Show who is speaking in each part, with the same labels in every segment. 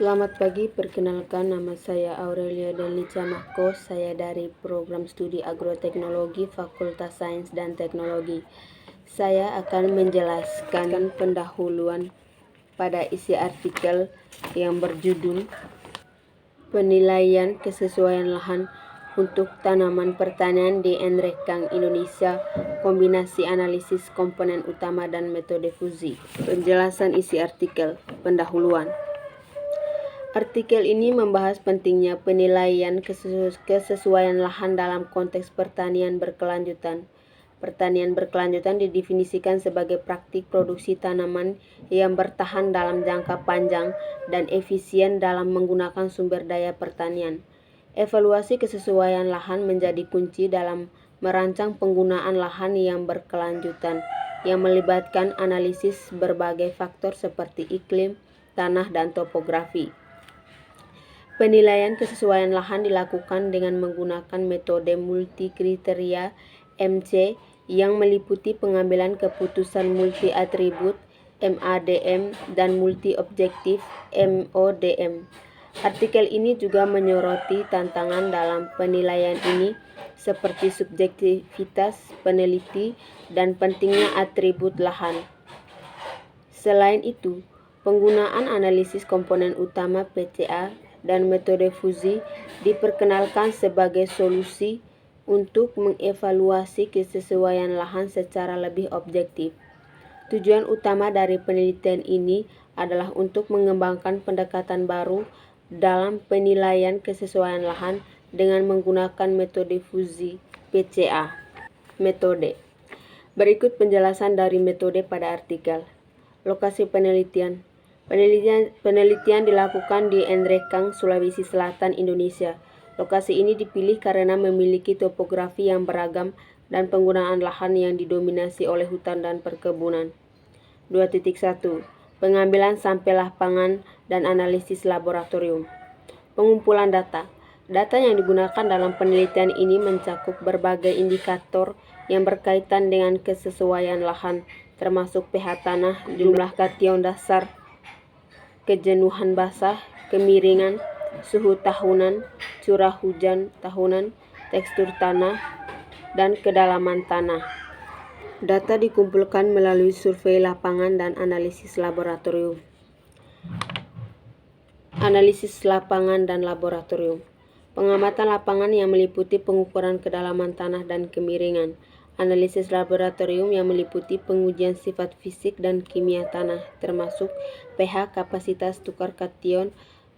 Speaker 1: Selamat pagi, perkenalkan nama saya Aurelia Delnica Mahko. Saya dari program studi agroteknologi Fakultas Sains dan Teknologi. Saya akan menjelaskan pendahuluan pada isi artikel yang berjudul Penilaian Kesesuaian Lahan untuk Tanaman Pertanian di NREKang Indonesia, Kombinasi Analisis Komponen Utama dan Metode Fusi. Penjelasan isi artikel, pendahuluan. Artikel ini membahas pentingnya penilaian kesesuaian lahan dalam konteks pertanian berkelanjutan. Pertanian berkelanjutan didefinisikan sebagai praktik produksi tanaman yang bertahan dalam jangka panjang dan efisien dalam menggunakan sumber daya pertanian. Evaluasi kesesuaian lahan menjadi kunci dalam merancang penggunaan lahan yang berkelanjutan, yang melibatkan analisis berbagai faktor seperti iklim, tanah, dan topografi. Penilaian kesesuaian lahan dilakukan dengan menggunakan metode multi-kriteria MC yang meliputi pengambilan keputusan multi-atribut MADM dan multi-objektif MODM. Artikel ini juga menyoroti tantangan dalam penilaian ini seperti subjektivitas peneliti dan pentingnya atribut lahan. Selain itu, penggunaan analisis komponen utama PCA dan metode fusi diperkenalkan sebagai solusi untuk mengevaluasi kesesuaian lahan secara lebih objektif. Tujuan utama dari penelitian ini adalah untuk mengembangkan pendekatan baru dalam penilaian kesesuaian lahan dengan menggunakan metode fusi PCA. Metode. Berikut penjelasan dari metode pada artikel. Lokasi penelitian. Penelitian dilakukan di NREKang, Sulawesi Selatan, Indonesia. Lokasi ini dipilih karena memiliki topografi yang beragam dan penggunaan lahan yang didominasi oleh hutan dan perkebunan. 2.1. Pengambilan sampel lapangan dan analisis laboratorium. Pengumpulan data. Data yang digunakan dalam penelitian ini mencakup berbagai indikator yang berkaitan dengan kesesuaian lahan, termasuk pH tanah, jumlah kation dasar, kejenuhan basah, kemiringan, suhu tahunan, curah hujan tahunan, tekstur tanah, dan kedalaman tanah. Data dikumpulkan melalui survei lapangan dan analisis laboratorium. Analisis lapangan dan laboratorium. Pengamatan lapangan yang meliputi pengukuran kedalaman tanah dan kemiringan. Analisis laboratorium yang meliputi pengujian sifat fisik dan kimia tanah, termasuk pH, kapasitas tukar kation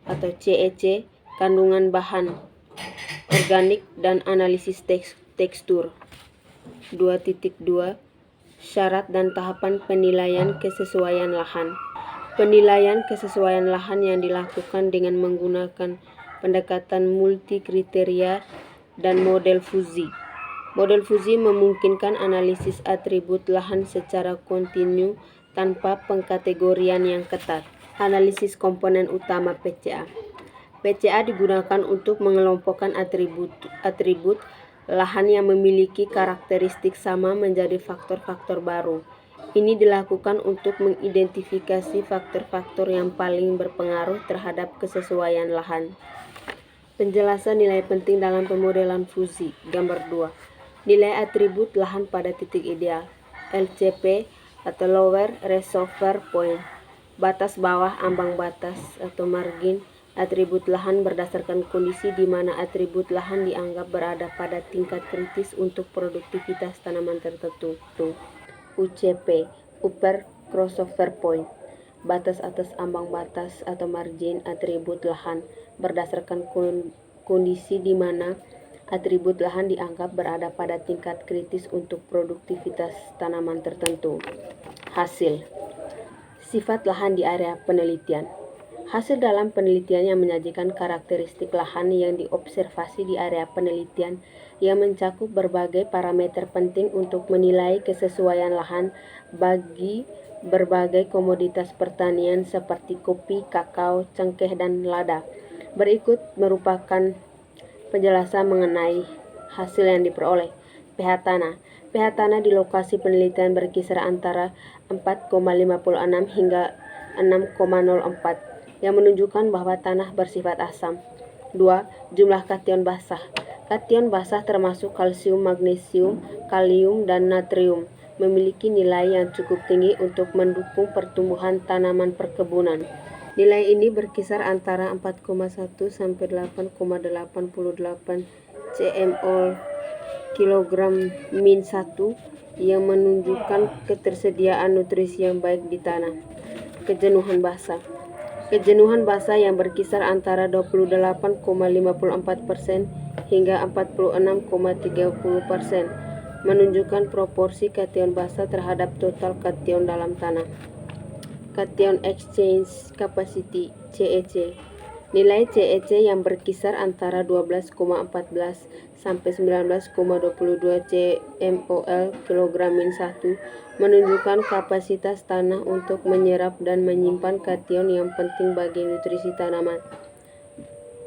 Speaker 1: atau CEC, kandungan bahan organik, dan analisis tekstur. 2.2. Syarat dan tahapan penilaian kesesuaian lahan. Penilaian kesesuaian lahan yang dilakukan dengan menggunakan pendekatan multi-kriteria dan model fusi. Model fusi memungkinkan analisis atribut lahan secara kontinu tanpa pengkategorian yang ketat. Analisis komponen utama PCA. PCA digunakan untuk mengelompokkan atribut lahan yang memiliki karakteristik sama menjadi faktor-faktor baru. Ini dilakukan untuk mengidentifikasi faktor-faktor yang paling berpengaruh terhadap kesesuaian lahan. Penjelasan nilai penting dalam pemodelan fusi. Gambar 2. Nilai atribut lahan pada titik ideal, LCP atau Lower Reservoir Point. Batas bawah ambang batas atau margin atribut lahan berdasarkan kondisi di mana atribut lahan dianggap berada pada tingkat kritis untuk produktivitas tanaman tertentu. UCP, Upper Crossover Point. Batas atas ambang batas atau margin atribut lahan berdasarkan kondisi di mana atribut lahan dianggap berada pada tingkat kritis untuk produktivitas tanaman tertentu. Hasil. Sifat lahan di area penelitian. Hasil dalam penelitian yang menyajikan karakteristik lahan yang diobservasi di area penelitian yang mencakup berbagai parameter penting untuk menilai kesesuaian lahan bagi berbagai komoditas pertanian seperti kopi, kakao, cengkeh, dan lada. Berikut merupakan penjelasan mengenai hasil yang diperoleh. pH tanah. pH tanah di lokasi penelitian berkisar antara 4,56 hingga 6,04. yang menunjukkan bahwa tanah bersifat asam. 2. Jumlah kation basah. Kation basah termasuk kalsium, magnesium, kalium, dan natrium memiliki nilai yang cukup tinggi untuk mendukung pertumbuhan tanaman perkebunan. Nilai ini berkisar antara 4,1 sampai 8,88 cmol kilogram min 1 yang menunjukkan ketersediaan nutrisi yang baik di tanah. Kejenuhan basah. Kejenuhan basah yang berkisar antara 28,54% hingga 46,30% menunjukkan proporsi kation basah terhadap total kation dalam tanah. Cation Exchange Capacity (CEC). Nilai CEC yang berkisar antara 12,14 sampai 19,22 cmol kilogram min 1 menunjukkan kapasitas tanah untuk menyerap dan menyimpan kation yang penting bagi nutrisi tanaman.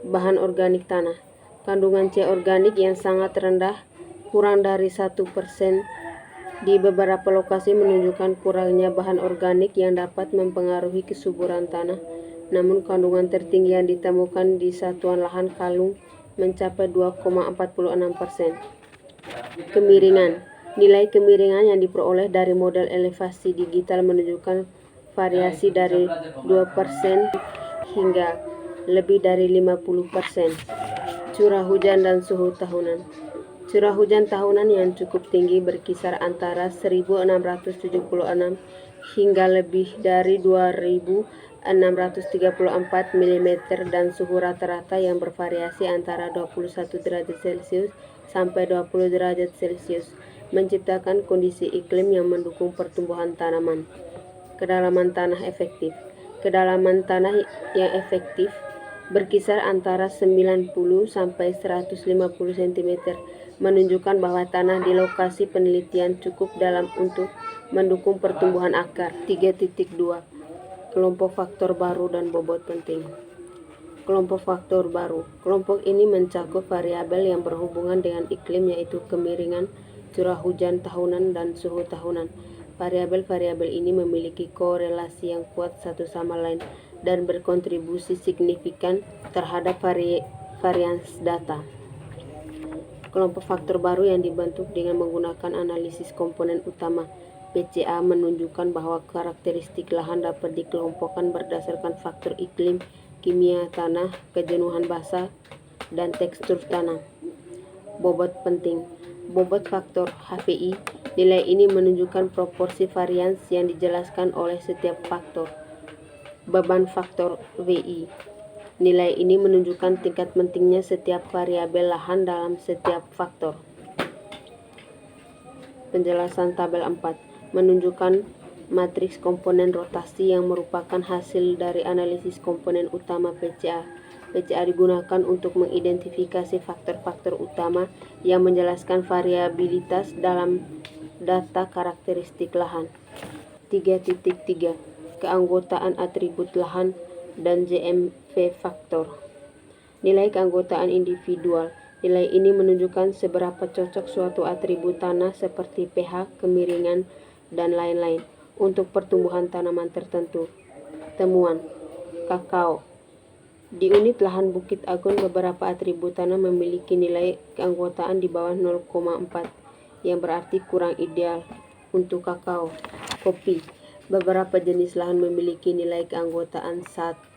Speaker 1: Bahan organik tanah. Kandungan C organik yang sangat rendah, kurang dari 1% di beberapa lokasi menunjukkan kurangnya bahan organik yang dapat mempengaruhi kesuburan tanah. Namun kandungan tertinggi yang ditemukan di satuan lahan kalung mencapai 2,46%. Kemiringan. Nilai kemiringan yang diperoleh dari model elevasi digital menunjukkan variasi dari 2% hingga lebih dari 50%. Curah hujan dan suhu tahunan. Curah hujan tahunan yang cukup tinggi berkisar antara 1.676 hingga lebih dari 2.634 mm dan suhu rata-rata yang bervariasi antara 21 derajat Celcius sampai 20 derajat Celcius menciptakan kondisi iklim yang mendukung pertumbuhan tanaman. Kedalaman tanah efektif. Kedalaman tanah yang efektif berkisar antara 90 sampai 150 cm menunjukkan bahwa tanah di lokasi penelitian cukup dalam untuk mendukung pertumbuhan akar. 3.2 Kelompok faktor baru dan bobot penting. Kelompok faktor baru. Kelompok ini mencakup variabel yang berhubungan dengan iklim yaitu kemiringan, curah hujan tahunan, dan suhu tahunan. Variabel-variabel ini memiliki korelasi yang kuat satu sama lain dan berkontribusi signifikan terhadap varians data. Kelompok faktor baru yang dibentuk dengan menggunakan analisis komponen utama PCA menunjukkan bahwa karakteristik lahan dapat dikelompokkan berdasarkan faktor iklim, kimia tanah, kejenuhan basah, dan tekstur tanah. Bobot penting. Bobot faktor HPI. Nilai ini menunjukkan proporsi varians yang dijelaskan oleh setiap faktor. Beban faktor WI. Nilai ini menunjukkan tingkat pentingnya setiap variabel lahan dalam setiap faktor. Penjelasan tabel 4 menunjukkan matriks komponen rotasi yang merupakan hasil dari analisis komponen utama PCA. PCA digunakan untuk mengidentifikasi faktor-faktor utama yang menjelaskan variabilitas dalam data karakteristik lahan. 3.3 Keanggotaan atribut lahan dan GMV faktor. Nilai keanggotaan individual. Nilai ini menunjukkan seberapa cocok suatu atribut tanah seperti pH, kemiringan, dan lain-lain untuk pertumbuhan tanaman tertentu. Temuan. Kakao. Di unit lahan Bukit Agung beberapa atribut tanah memiliki nilai keanggotaan di bawah 0,4 yang berarti kurang ideal untuk kakao. Kopi. Beberapa jenis lahan memiliki nilai keanggotaan 1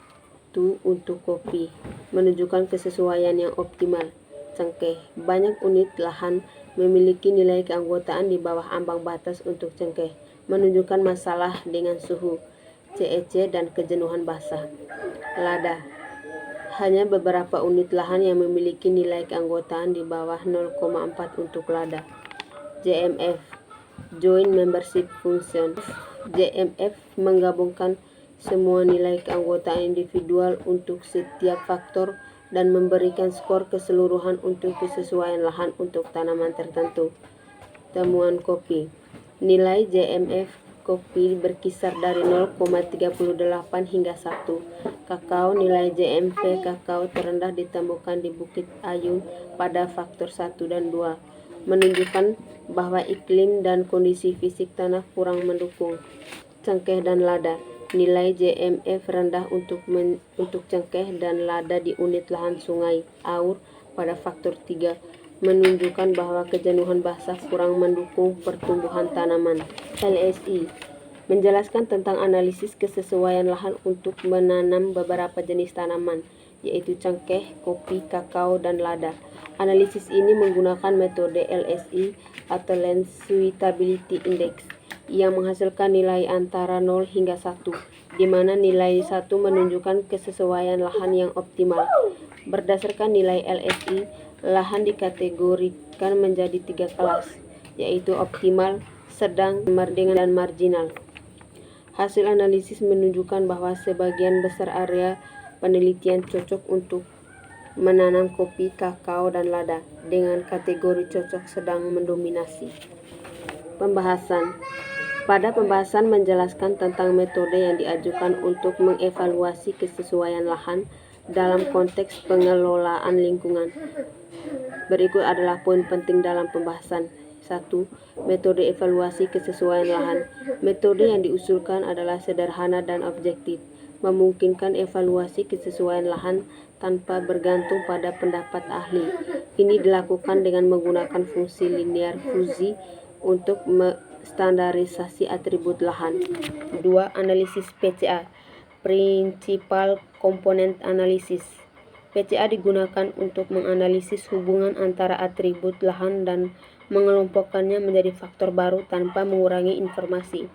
Speaker 1: untuk kopi, menunjukkan kesesuaian yang optimal. Cengkeh. Banyak unit lahan memiliki nilai keanggotaan di bawah ambang batas untuk cengkeh, menunjukkan masalah dengan suhu, CEC, dan kejenuhan basah. Lada. Hanya beberapa unit lahan yang memiliki nilai keanggotaan di bawah 0,4 untuk lada. JMF. Joint Membership Function. JMF menggabungkan semua nilai keanggotaan individual untuk setiap faktor dan memberikan skor keseluruhan untuk kesesuaian lahan untuk tanaman tertentu. Temuan kopi. Nilai JMF kopi berkisar dari 0,38 hingga 1. Kakao. Nilai JMV kakao terendah ditemukan di Bukit Ayun pada faktor 1 dan 2, menunjukkan bahwa iklim dan kondisi fisik tanah kurang mendukung. Cengkeh dan lada. Nilai JMF rendah untuk cengkeh dan lada di unit lahan sungai Aur pada faktor 3 menunjukkan bahwa kejenuhan basah kurang mendukung pertumbuhan tanaman. LSI menjelaskan tentang analisis kesesuaian lahan untuk menanam beberapa jenis tanaman, yaitu cengkeh, kopi, kakao, dan lada. Analisis ini menggunakan metode LSI atau Land Suitability Index yang menghasilkan nilai antara 0 hingga 1, di mana nilai 1 menunjukkan kesesuaian lahan yang optimal. Berdasarkan nilai LSI, lahan dikategorikan menjadi 3 kelas, yaitu optimal, sedang, dan marginal. Hasil analisis menunjukkan bahwa sebagian besar area penelitian cocok untuk menanam kopi, kakao, dan lada, dengan kategori cocok sedang mendominasi. Pembahasan. Pada pembahasan menjelaskan tentang metode yang diajukan untuk mengevaluasi kesesuaian lahan dalam konteks pengelolaan lingkungan. Berikut adalah poin penting dalam pembahasan. 1. Metode evaluasi kesesuaian lahan. Metode yang diusulkan adalah sederhana dan objektif, memungkinkan evaluasi kesesuaian lahan tanpa bergantung pada pendapat ahli. Ini dilakukan dengan menggunakan fungsi linear fuzzy untuk standarisasi atribut lahan. 2. Analisis PCA, Principal Component Analysis. PCA digunakan untuk menganalisis hubungan antara atribut lahan dan mengelompokkannya menjadi faktor baru tanpa mengurangi informasi.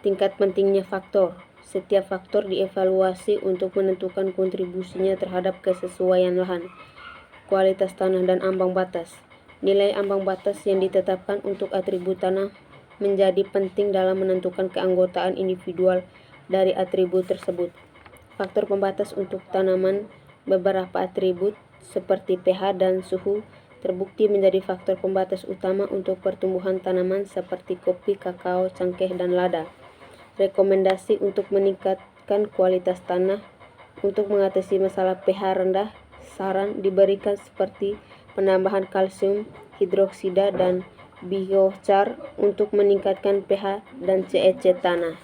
Speaker 1: Tingkat pentingnya faktor. Setiap faktor dievaluasi untuk menentukan kontribusinya terhadap kesesuaian lahan, kualitas tanah, dan ambang batas. Nilai ambang batas yang ditetapkan untuk atribut tanah menjadi penting dalam menentukan keanggotaan individual dari atribut tersebut. Faktor pembatas untuk tanaman. Beberapa atribut seperti pH dan suhu terbukti menjadi faktor pembatas utama untuk pertumbuhan tanaman seperti kopi, kakao, cengkeh, dan lada. Rekomendasi untuk meningkatkan kualitas tanah. Untuk mengatasi masalah pH rendah, saran diberikan seperti penambahan kalsium hidroksida dan biochar untuk meningkatkan pH dan CEC tanah.